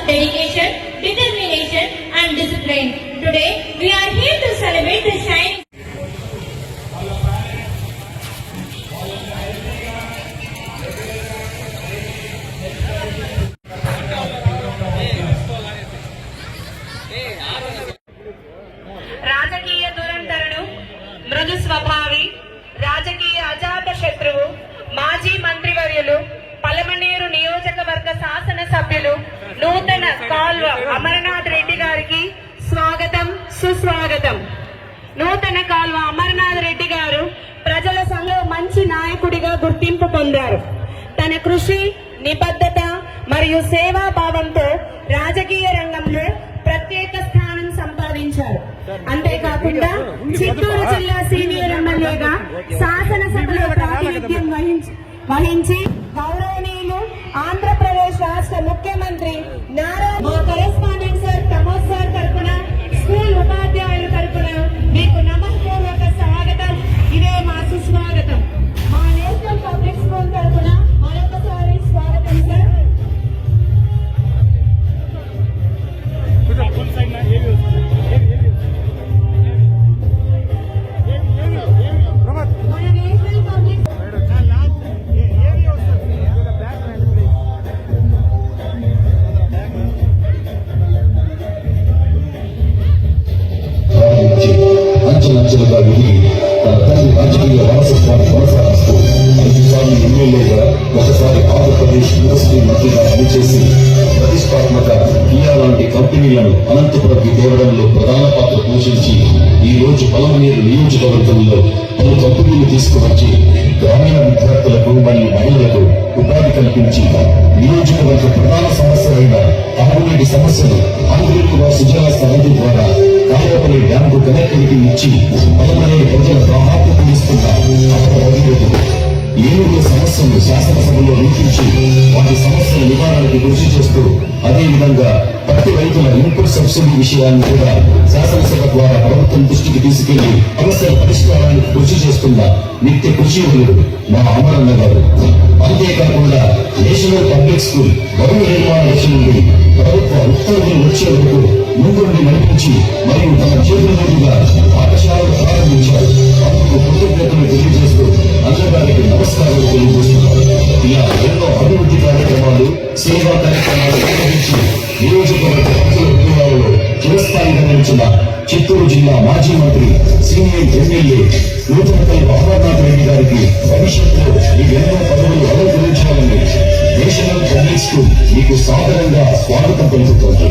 of dedication, determination and discipline. Today, we are here to celebrate the shining రాజకీయ దురంతరుడు, మృదు స్వభావి, రాజకీయ అజాత శత్రువు, మాజీ మంత్రివర్యులు, పలమనేరు నియోజకవర్గ శాసన సభ్యులు నూతన కాల్వ అమరనాథ్ రెడ్డి గారికి స్వాగతం, సుస్వాగతం. నూతన కాల్వ అమరనాథ్ రెడ్డి గారు ప్రజల సంఘంలో మంచి నాయకుడిగా గుర్తింపు పొందారు. తన కృషి, నిబద్ధత మరియు సేవా భావంతో రాజకీయ రంగంలో ప్రత్యేక స్థానం సంపాదించారు. అంతేకాకుండా చిత్తూరు జిల్లా సీనియర్ ఎమ్మెల్యేగా శాసనసభలో ప్రాతినిధ్యం వహించి గౌరవనీయులు ఆంధ్రప్రదేశ్ రాష్ట్ర ముఖ్యమంత్రి Nara correspondent sir Pramod sir తరఫున, స్కూల్ ఉపాధ్యాయుల తరఫున మీకు నమస్పూర్వక స్వాగతం. ఇదే మా సుస్వాగతం. మా నేషనల్ పబ్లిక్ స్కూల్ తరఫున మరొకసారి స్వాగతం సార్. అంచెలంచెలుగా ఎదిగి తన తండ్రి రాజకీయ వారసత్వాన్ని కొనసాగిస్తూ 5 సార్లు ఎమ్మెల్యేగా, ఒకసారి ఆంధ్రప్రదేశ్ యూనివర్సిటీ మంత్రిగా పనిచేసి ప్రతిష్టాత్మక కియా లాంటి కంపెనీలను అనంతపురంకి తేవడంలో ప్రధాన పాత్ర పోషించి ఈ రోజు పలమనేరు నియోజకవర్గంలో పలు కంపెనీలు తీసుకువచ్చి గ్రామీణ విద్యార్థులకు మరియు మహిళలకు ఉపాధి కల్పించి నియోజకవర్గ ప్రధాన సమస్యలైన తాగునీటి సమస్యలు ఆంధ్రప్రదేశ్ సుజలా సమితి ద్వారా కాయపల్లి డ్యాంకు కనెక్టివిటీ ఇచ్చి పలమనేరు ప్రజల దాహాపు తీస్తున్న ఏనుగుల సమస్యలు శాసనసభలో వినిపించి వాటి సమస్యల నివారణకు కృషి చేస్తూ, అదేవిధంగా పత్తి రైతుల ఇన్పుట్ సబ్సిడీ విషయాన్ని కూడా శాసనసభ ద్వారా ప్రభుత్వం దృష్టికి తీసుకెళ్లి సమస్యల పరిష్కారానికి కృషి చేస్తున్న నిత్య కృషివరుడు మా అమరన్న గారు. అంతేకాకుండా నేషనల్ పబ్లిక్ స్కూల్ భవన నిర్మాణ దశ నుండి ప్రభుత్వ ఉత్తర్వులు వచ్చే వరకు ముందుండి నడిపించి మరియు తమ చేతుల మీదుగా పాఠశాలను ప్రారంభించారు. అందుకు కృతజ్ఞతలు తెలియజేస్తూ అందరికీ నమస్కారాలు తెలియజేస్తున్నారు. ఇలా ఎన్నో అభివృద్ధి కార్యక్రమాలు, సేవా కార్యక్రమాలు నిర్వహించి నియోజకవర్గ ప్రజల ఉద్యోగాలలో చిరస్థాయిగా నిలిచిన చిత్తూరు జిల్లా మాజీ మంత్రి, సీనియర్ ఎమ్మెల్యే నూతనపల్లి అమరనాథ్ రెడ్డి గారికి భవిష్యత్తులో ఈ ఎన్నో పదవులు అలంకరించాలని నేషనల్ పబ్లిక్ స్కూల్ మీకు సాదరంగా స్వాగతం పలుకుతోంది.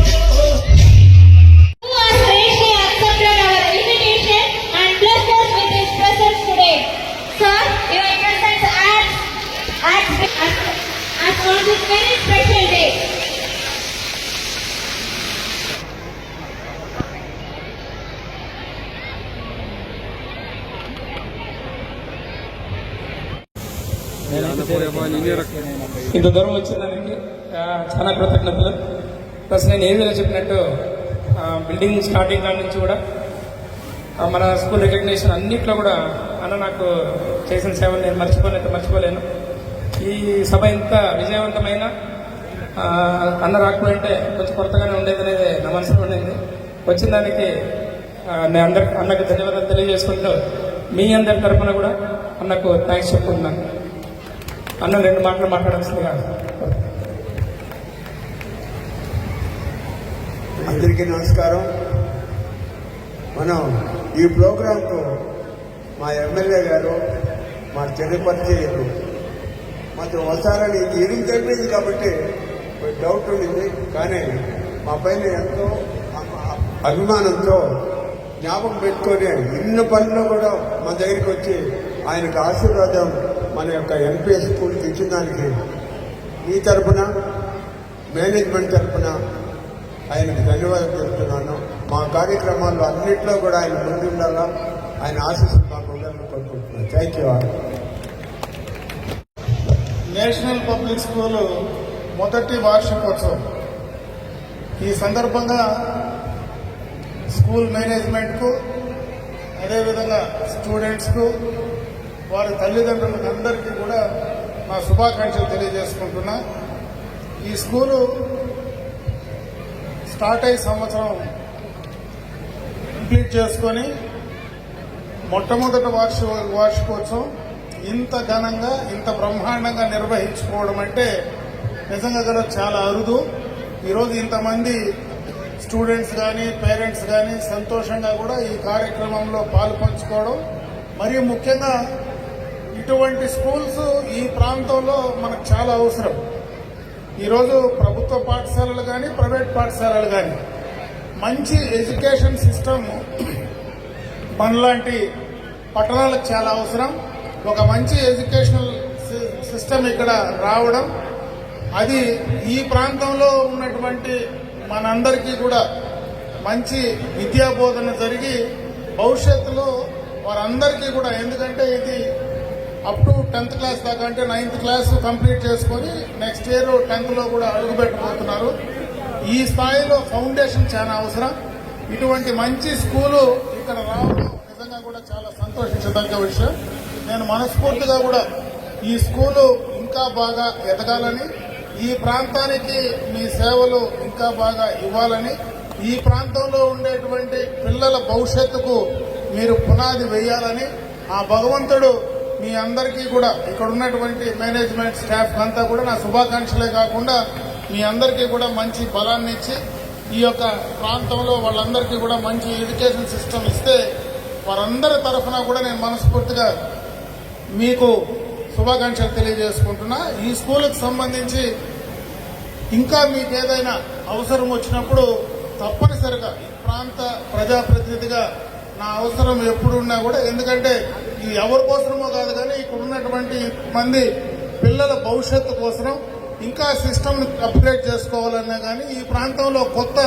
ఇంత దూరం వచ్చిందానికి చాలా కృతజ్ఞతలు. ప్లస్ నేను ఏదైనా చెప్పినట్టు బిల్డింగ్ స్టార్టింగ్ కాడి నుంచి కూడా మన స్కూల్ రికగ్నేషన్ అన్నిట్లో కూడా అన్న నాకు చేసిన సేవలు నేను మర్చిపోలేను. ఈ సభ ఇంత విజయవంతమైన అన్న రాకపోయింటే కొంచెం కొత్తగానే ఉండేది అనేది నా మనసులో ఉండింది. వచ్చిన దానికి నేను అన్నకు ధన్యవాదాలు తెలియజేసుకుంటూ మీ అందరి తరఫున కూడా అన్నకు థ్యాంక్స్ చెప్పుకుంటున్నాను. అన్న 2 మాటలు మాట్లాడాల్సిందిగా. అందరికీ నమస్కారం. మనం ఈ ప్రోగ్రాంకు మా ఎమ్మెల్యే గారు, మా చెన్నపరిచయులు మాతో వస్తారని హీరింగ్ జరిపింది కాబట్టి డౌట్ ఉండింది. కానీ మా పైన ఎంతో అభిమానంతో జ్ఞాపకం పెట్టుకొని ఇన్ని పనుల్లో కూడా మా దగ్గరికి వచ్చి ఆయనకు ఆశీర్వాదం మన యొక్క ఎంపీఎస్ స్కూల్కి ఇచ్చిన దానికి మీ తరఫున, మేనేజ్మెంట్ తరఫున ఆయనకు ధన్యవాదాలు చెప్తున్నాను. మా కార్యక్రమాల్లో అన్నింటిలో కూడా ఆయన ముందు ఉండాలా, ఆయన ఆశీస్సులు మాకు ఉండాలని కోరుకుంటున్నాను. Thank you. National public school మొదటి వార్షికోత్సవం ఈ సందర్భంగా స్కూల్ మేనేజ్మెంట్కు, అదేవిధంగా స్టూడెంట్స్కు, వారి తల్లిదండ్రులకు అందరికీ కూడా నా శుభాకాంక్షలు తెలియజేసుకుంటున్నా. ఈ స్కూలు స్టార్ట్ అయ్యి సంవత్సరం కంప్లీట్ చేసుకొని మొట్టమొదటి వార్షికోత్సవం ఇంత ఘనంగా ఇంత బ్రహ్మాండంగా నిర్వహించుకోవడం అంటే నిజంగా కూడా చాలా అరుదు. ఈరోజు ఇంతమంది స్టూడెంట్స్ కానీ పేరెంట్స్ కానీ సంతోషంగా కూడా ఈ కార్యక్రమంలో పాలుపంచుకోవడం, మరీ ముఖ్యంగా ఇటువంటి స్కూల్స్ ఈ ప్రాంతంలో మనకు చాలా అవసరం. ఈరోజు ప్రభుత్వ పాఠశాలలు కానీ ప్రైవేట్ పాఠశాలలు కానీ మంచి ఎడ్యుకేషన్ సిస్టమ్ మనలాంటి పట్టణాలకు చాలా అవసరం. ఒక మంచి ఎడ్యుకేషనల్ సిస్టమ్ ఇక్కడ రావడం, అది ఈ ప్రాంతంలో ఉన్నటువంటి మనందరికీ కూడా మంచి విద్యాబోధన జరిగి భవిష్యత్తులో వారందరికీ కూడా, ఎందుకంటే ఇది అప్ టు 10th క్లాస్ దాకా, అంటే 9th క్లాస్ కంప్లీట్ చేసుకొని నెక్స్ట్ ఇయర్ 10th లో కూడా అడుగుపెట్టబోతున్నారు. ఈ స్థాయిలో ఫౌండేషన్ చాలా అవసరం. ఇటువంటి మంచి స్కూలు ఇక్కడ రావడం నిజంగా కూడా చాలా సంతోషించదగ్గ విషయం. నేను మనస్ఫూర్తిగా కూడా ఈ స్కూలు ఇంకా బాగా ఎదగాలని, ఈ ప్రాంతానికి మీ సేవలు ఇంకా బాగా ఇవ్వాలని, ఈ ప్రాంతంలో ఉండేటువంటి పిల్లల భవిష్యత్తుకు మీరు పునాది వేయాలని ఆ భగవంతుడు మీ అందరికీ కూడా, ఇక్కడ ఉన్నటువంటి మేనేజ్మెంట్ స్టాఫ్ అంతా కూడా నా శుభాకాంక్షలే కాకుండా మీ అందరికీ కూడా మంచి బలాన్ని ఇచ్చి ఈ యొక్క ప్రాంతంలో వాళ్ళందరికీ కూడా మంచి ఎడ్యుకేషన్ సిస్టమ్ ఇస్తే వారందరి తరఫున కూడా నేను మనస్ఫూర్తిగా మీకు శుభాకాంక్షలు తెలియజేసుకుంటున్నా. ఈ స్కూలుకు సంబంధించి ఇంకా మీకు ఏదైనా అవసరం వచ్చినప్పుడు తప్పనిసరిగా ఈ ప్రాంత ప్రజాప్రతినిధిగా నా అవసరం ఎప్పుడున్నా కూడా, ఎందుకంటే ఇది ఎవరి కోసమో కాదు కానీ ఇక్కడ ఉన్నటువంటి మంది పిల్లల భవిష్యత్తు కోసం ఇంకా సిస్టమ్ అప్గ్రేడ్ చేసుకోవాలన్నా కానీ, ఈ ప్రాంతంలో కొత్త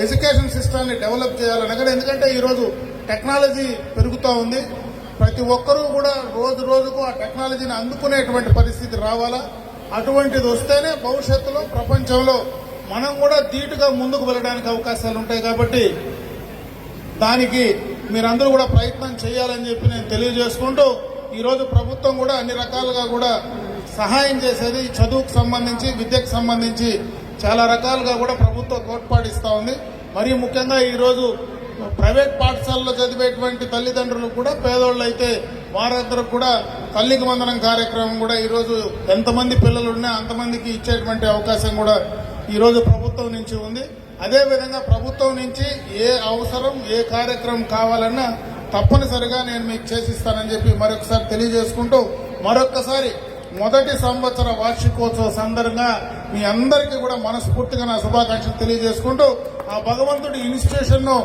ఎడ్యుకేషన్ సిస్టమ్ని డెవలప్ చేయాలన్నా కానీ, ఎందుకంటే ఈరోజు టెక్నాలజీ పెరుగుతూ ఉంది. ప్రతి ఒక్కరూ కూడా రోజు రోజుకు ఆ టెక్నాలజీని అందుకునేటువంటి పరిస్థితి రావాలా. అటువంటిది వస్తేనే భవిష్యత్తులో ప్రపంచంలో మనం కూడా ధీటుగా ముందుకు వెళ్ళడానికి అవకాశాలు ఉంటాయి. కాబట్టి దానికి మీరందరూ కూడా ప్రయత్నం చేయాలని చెప్పి నేను తెలియజేసుకుంటూ, ఈరోజు ప్రభుత్వం కూడా అన్ని రకాలుగా కూడా సహాయం చేసేది చదువుకు సంబంధించి, విద్యకు సంబంధించి చాలా రకాలుగా కూడా ప్రభుత్వం తోడ్పాటిస్తూ ఉంది. మరీ ముఖ్యంగా ఈరోజు ప్రైవేట్ పాఠశాలలో చదివేటువంటి తల్లిదండ్రులు కూడా, పేదోళ్ళు అయితే వారందరూ కూడా తల్లికి వందనం కార్యక్రమం కూడా ఈరోజు ఎంతమంది పిల్లలు ఉన్నా అంతమందికి ఇచ్చేటువంటి అవకాశం కూడా ఈరోజు ప్రభుత్వం నుంచి ఉంది. అదేవిధంగా ప్రభుత్వం నుంచి ఏ అవసరం, ఏ కార్యక్రమం కావాలన్నా తప్పనిసరిగా నేను మీకు చేసిస్తానని చెప్పి మరొకసారి తెలియజేసుకుంటూ, మరొక్కసారి మొదటి సంవత్సర వార్షికోత్సవ సందర్భంగా మీ అందరికీ కూడా మనస్ఫూర్తిగా నా శుభాకాంక్షలు తెలియజేసుకుంటూ, ఆ భగవంతుడి ఇన్స్టిట్యూషన్ ను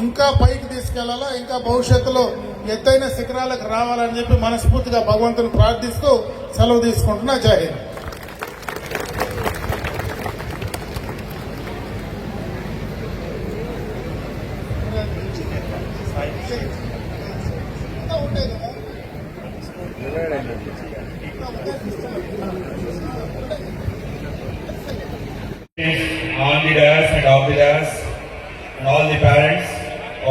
ఇంకా పైకి తీసుకెళ్లాలా, ఇంకా భవిష్యత్తులో ఎత్తైన శిఖరాలకు రావాలని చెప్పి మనస్ఫూర్తిగా భగవంతుని ప్రార్థిస్తూ సెలవు తీసుకుంటున్నా. జై Hind. On the dais and off the dais and all the parents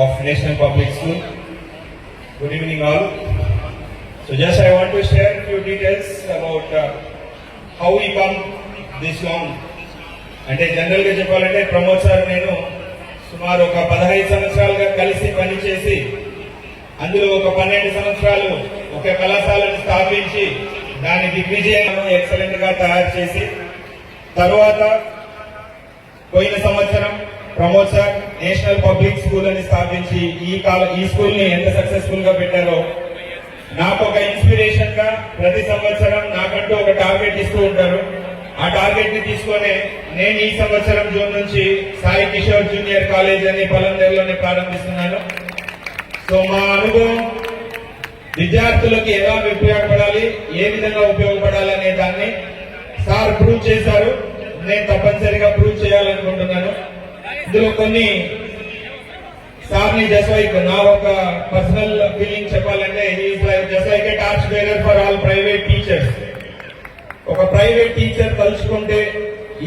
of National Public School. Good evening all. So just I want to share a few details about how we come this long. అంటే general గా చెప్పాలంటే Pramod sir నేను సుమారు ఒక 15 సంవత్సరాలుగా కలిసి పనిచేసి, అందులో ఒక 12 సంవత్సరాలు ఒక కళాశాలను స్థాపించి దాని దిగ్విజయాలను ఎక్సలెంట్ గా తయారు చేసి, తర్వాత పోయిన సంవత్సరం Pramod sir national public school అని స్థాపించి ఈ స్కూల్ ని ఎంత సక్సెస్ఫుల్ గా పెట్టారో నాకు ఒక ఇన్స్పిరేషన్ గా ప్రతి సంవత్సరం నాకంటూ ఒక టార్గెట్ ఇస్తూ ఉంటారు. ఆ టార్గెట్ ని తీసుకొని నేను ఈ సంవత్సరం జూన్ నుంచి సాయి కిషోర్ జూనియర్ కాలేజ్ అని పలంనేరులోనే ప్రారంభిస్తున్నాను. సో మా అనుభవం విద్యార్థులకి ఎలా ఉపయోగపడాలి, ఏ విధంగా ఉపయోగపడాలి అనే దాన్ని సార్ ప్రూవ్ చేశారు. నేను తప్పనిసరిగా ప్రూవ్ చేయాలనుకుంటున్నాను. ఇందులో కొన్ని సార్ని జస్ట్ లైక్ నా ఒక పర్సనల్ ఫీలింగ్ చెప్పాలంటే, just like A torch bearer for all private teachers. ఒక ప్రైవేట్ టీచర్ తలుచుకుంటే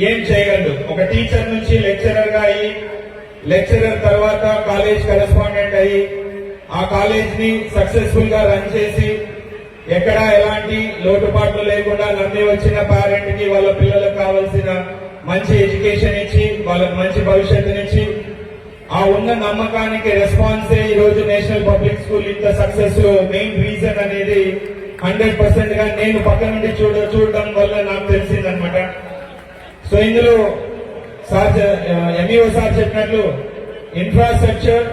ఏం చేయగలడు? ఒక టీచర్ నుంచి లెక్చరర్ గా అయ్యి, లెక్చరర్ తర్వాత కాలేజ్ కరెస్పాండెంట్ అయ్యి, ఆ కాలేజ్ ని సక్సెస్ఫుల్ గా రన్ చేసి, ఎక్కడా ఎలాంటి లోటుపాట్లు లేకుండా నమ్మి వచ్చిన పేరెంట్ కి వాళ్ళ పిల్లలకు కావాల్సిన మంచి ఎడ్యుకేషన్ ఇచ్చి వాళ్ళకి మంచి భవిష్యత్తునిచ్చి ఆ ఉన్న నమ్మకానికి రెస్పాన్సే ఈ రోజు నేషనల్ పబ్లిక్ స్కూల్ ఇంత సక్సెస్ మెయిన్ రీజన్ అనేది 100% గా నేను పక్క నుండి చూడడం వల్ల నాకు తెలిసిందనమాట. సో ఇందులో సార్ ఎంఈఓ సార్ చెప్పినట్లు infrastructure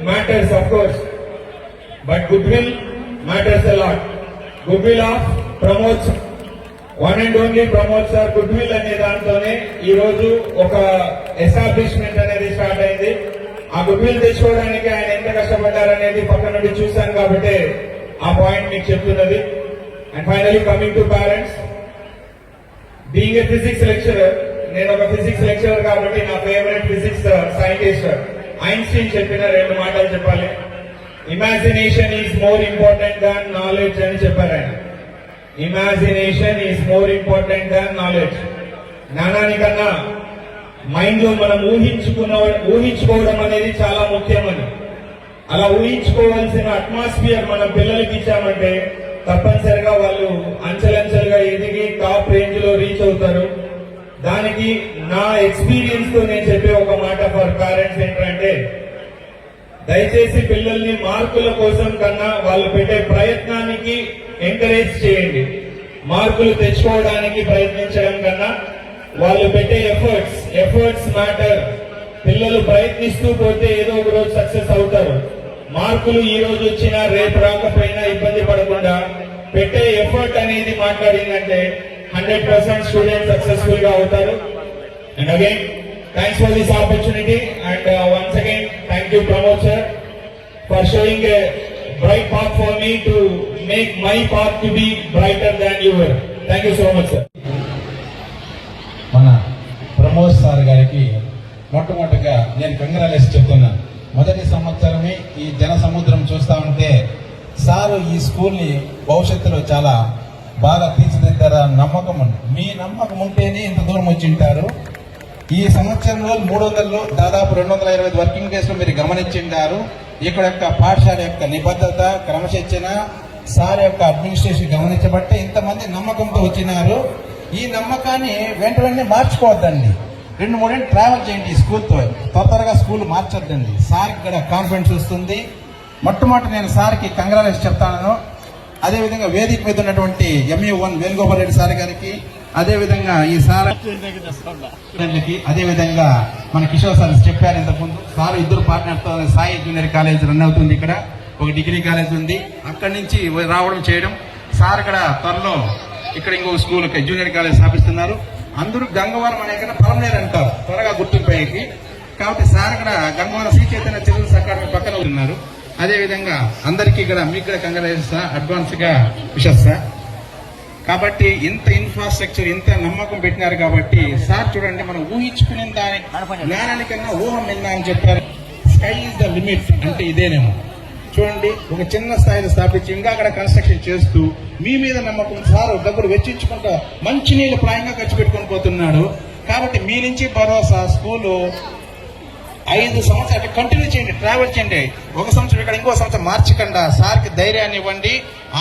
matters of course, but good will matters a lot. Good will of promotes, one and only promote sir good will అనే దాంతోనే ఈ రోజు ఒక ఎస్టాబ్లిష్మెంట్ అనేది స్టార్ట్ అయింది. ఆ గుడ్ విల్ తెచ్చుకోవడానికి ఆయన ఎంత కష్టపడ్డారనేది పక్క నుండి చూశాను కాబట్టి ఆ పాయింట్ మీకు చెప్తున్నది. And finally coming to parents, being a physics lecturer, నేను ఒక ఫిజిక్స్ లెక్చరర్ కాబట్టి నా ఫేవరెట్ ఫిజిక్స్ సైంటిస్ట్ ఐన్స్టీన్ చెప్పిన 2 మాటలు చెప్పాలి. Imagination is more important than knowledge అని చెప్పారు ఆయన. Imagination is more important than knowledge. జ్ఞానానికన్నా మైండ్ లో మనం ఊహించుకోవడం అనేది చాలా ముఖ్యమని, అలా ఊహించుకోవాల్సిన అట్మాస్ఫియర్ మనం పిల్లలకి ఇచ్చామంటే తప్పనిసరిగా వాళ్ళు అంచెలంచెలుగా ఎదిగి టాప్ రేంజ్ లో రీచ్ అవుతారు. దానికి నా ఎక్స్పీరియన్స్ తో నేను చెప్పే ఒక మాట ఫర్ పేరెంట్స్ ఏంటంటే, దయచేసి పిల్లల్ని మార్కుల కోసం కన్నా వాళ్ళు పెట్టే ప్రయత్నానికి ఎంకరేజ్ చేయండి. మార్కులు తెచ్చుకోవడానికి ప్రయత్నించడం కన్నా వాళ్ళు పెట్టే ఎఫర్ట్స్ మ్యాటర్. పిల్లలు ప్రయత్నిస్తూ పోతే ఏదో ఒక రోజు సక్సెస్ అవుతారు. మార్కులు ఈ రోజు వచ్చినా రేపు రాకపోయినా ఇబ్బంది పడకుండా పెట్టే ఎఫర్ట్ అనేది మాట్లాడిందంటే 100% స్టూడెంట్ సక్సెస్ఫుల్ గా అవుతారు. And again thanks for this opportunity and once again thank you Pramod sir for showing a bright path for me to make my path to be brighter than your. Thank you so much sir. మన Pramod sir గారికి మొట్టమొదటిగా నేను congratulation చెప్తున్నాను. మొదటి సంవత్సరమే ఈ జన సముద్రం చూస్తా ఉంటే సారు ఈ స్కూల్ని భవిష్యత్తులో చాలా బాగా తీర్చిదిద్దారని నమ్మకం ఉంది. మీ నమ్మకం ఉంటేనే ఇంత దూరం వచ్చి ఉంటారు. ఈ సంవత్సరంలో 300లో దాదాపు 225 వర్కింగ్ డేస్ లో మీరు గమనించింటారు. ఇక్కడ యొక్క పాఠశాల యొక్క నిబద్ధత, క్రమశిక్షణ, సార్ యొక్క అడ్మినిస్ట్రేషన్ గమనించబట్టే ఇంతమంది నమ్మకంతో వచ్చినారు. ఈ నమ్మకాన్ని వెంటనే మార్చుకోవద్దండి. 2-3 ఏళ్ళు ట్రావెల్ చేయండి ఈ స్కూల్తో. త్వరగా స్కూల్ మార్చొద్దండి. సార్ ఇక్కడ కాన్ఫిడెన్స్ వస్తుంది. మొట్టమొదటి నేను సార్కి కంగ్రాచులేషన్ చెప్తాను. అదేవిధంగా వేదిక మీద ఉన్నటువంటి MU1 వేణుగోపాల్ రెడ్డి సార్ గారికి, అదేవిధంగా ఈ సార్ అదేవిధంగా మన కిషోర్ సార్ చెప్పారు ఇంతకుముందు. సార్ ఇద్దరు పార్ట్నర్తో సాయి జూనియర్ కాలేజ్ రన్ అవుతుంది. ఇక్కడ ఒక డిగ్రీ కాలేజ్ ఉంది. అక్కడి నుంచి రావడం చేయడం. సార్ ఇక్కడ త్వరలో ఇక్కడ ఇంకొక స్కూల్ జూనియర్ కాలేజ్ స్థాపిస్తున్నారు. అందరూ గంగవరం అనే కన్నా పలమనేరు అంటారు త్వరగా గుర్తింపేకి. కాబట్టి సార్ ఇక్కడ గంగవరం శ్రీ చైతన్య చిల్డ్రన్స్ అకాడమీ పక్కన ఉన్నారు. అదేవిధంగా అందరికీ ఇక్కడ మీకు కూడా కంగ్రాచులేషన్స్ అడ్వాన్స్ గా విషెస్ సార్. కాబట్టి ఇంత ఇన్ఫ్రాస్ట్రక్చర్ ఇంత నమ్మకం పెట్టినారు కాబట్టి సార్ చూడండి, మనం ఊహించుకునే దాని జ్ఞానానికన్నా ఊహ మిన్నా అని చెప్పారు. స్కై ఈజ్ ద లిమిట్ అంటే ఇదేనేమో. చూడండి, ఒక చిన్న స్థాయిలో స్థాపించి ఇంకా అక్కడ కన్స్ట్రక్షన్ చేస్తూ మీ మీద నమ్మకం సార్ డబ్బులు వెచ్చించుకుంటా మంచి నీళ్ళు ప్రాయంగా ఖర్చు పెట్టుకొని పోతున్నాడు. కాబట్టి మీ నుంచి భరోసా స్కూలు 5 సంవత్సరాలు కంటిన్యూ చేయండి, ట్రావెల్ చేయండి. ఒక సంవత్సరం ఇక్కడ ఇంకో సంవత్సరం మార్చకుండా సార్కి ధైర్యాన్ని ఇవ్వండి.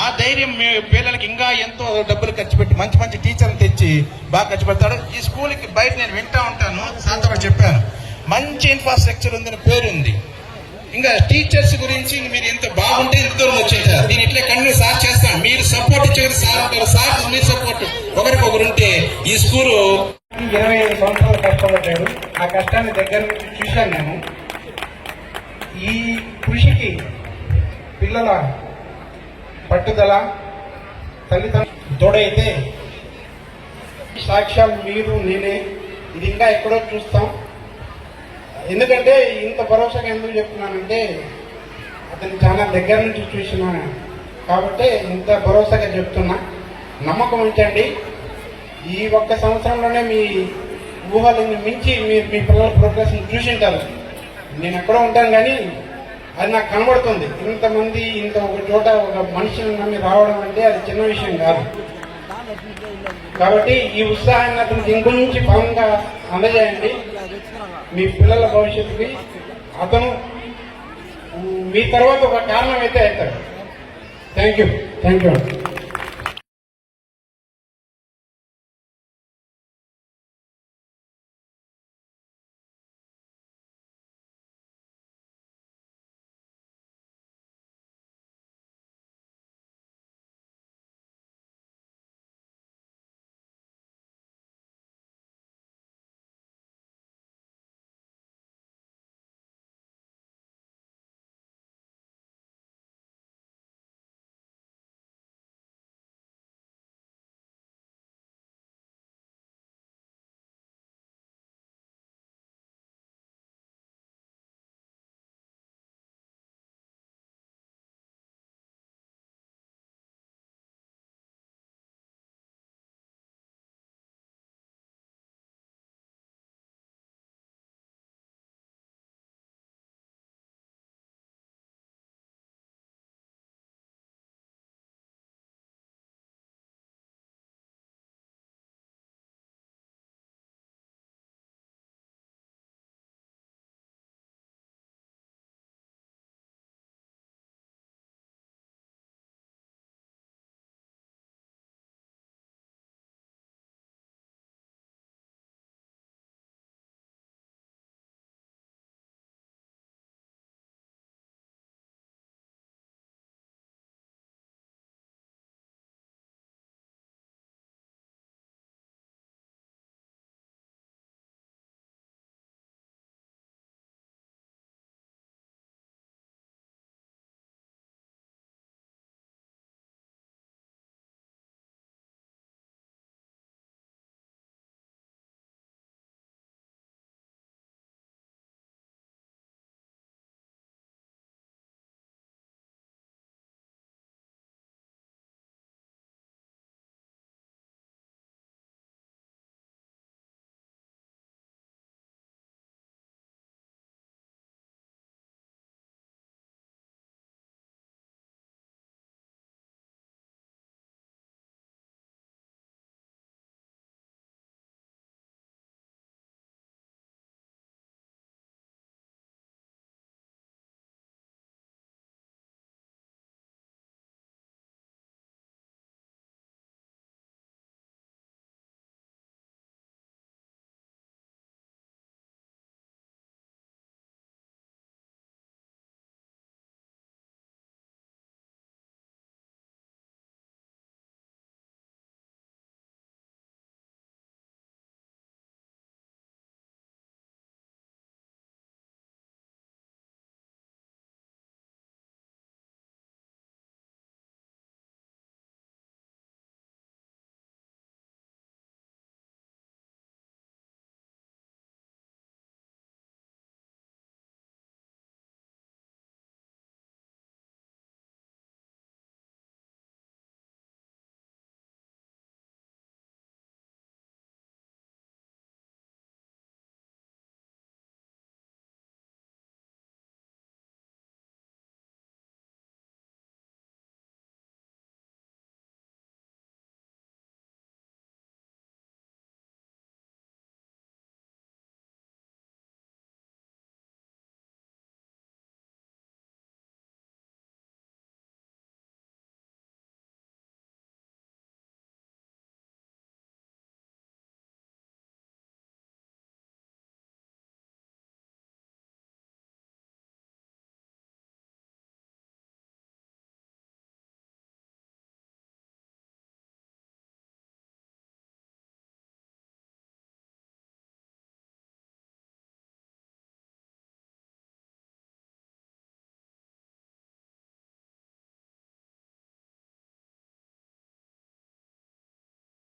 ఆ ధైర్యం మీ పిల్లలకి ఇంకా ఎంతో డబ్బులు ఖర్చు పెట్టి మంచి మంచి టీచర్లు తెచ్చి బాగా ఖర్చు పెడతాడు. ఈ స్కూల్కి బయట నేను వింటా ఉంటాను, సార్తో చెప్పాను, మంచి ఇన్ఫ్రాస్ట్రక్చర్ ఉందని పేరుంది. ఇంకా టీచర్స్ గురించి మీరు ఎంత బాగుంటే ఇంత దూరం వచ్చేసారు. నేను ఇట్లా కంటిన్యూ సార్ చేస్తాను. మీరు సపోర్ట్ ఇచ్చేది సార్ ఉంటారు, సార్ మీరు సపోర్ట్ ఒకరికొకరు ఉంటే ఈ స్కూలు 25 సంవత్సరాలు కష్టపడ్డాడు. ఆ కష్టాన్ని దగ్గర నుంచి చూశాను నేను. ఈ కృషికి పిల్లల పట్టుదల, తల్లిదండ్రులు తోడైతే సాక్ష్యాలు మీరు నేనే. ఇది ఇంకా ఎక్కడో చూస్తాం. ఎందుకంటే ఇంత భరోసాగా ఎందుకు చెప్తున్నానంటే అతను చాలా దగ్గర నుంచి చూసిన కాబట్టి ఇంత భరోసాగా చెప్తున్నా. నమ్మకం ఉంచండి. ఈ ఒక్క సంవత్సరంలోనే మీ ఊహలను మించి మీరు మీ పిల్లల ప్రోగ్రెస్ చూసింటారు. నేను ఎక్కడో ఉంటాను కానీ అది నాకు కనబడుతుంది. ఇంతమంది ఇంత ఒక చోట ఒక మనిషిని నమ్మి రావడం అంటే అది చిన్న విషయం కాదు. కాబట్టి ఈ ఉత్సాహాన్ని అతను దీని గురించి బలంగా అందజేయండి. మీ పిల్లల భవిష్యత్తుకి అతను మీ తర్వాత ఒక కారణం అయితే అవుతాడు. Thank you.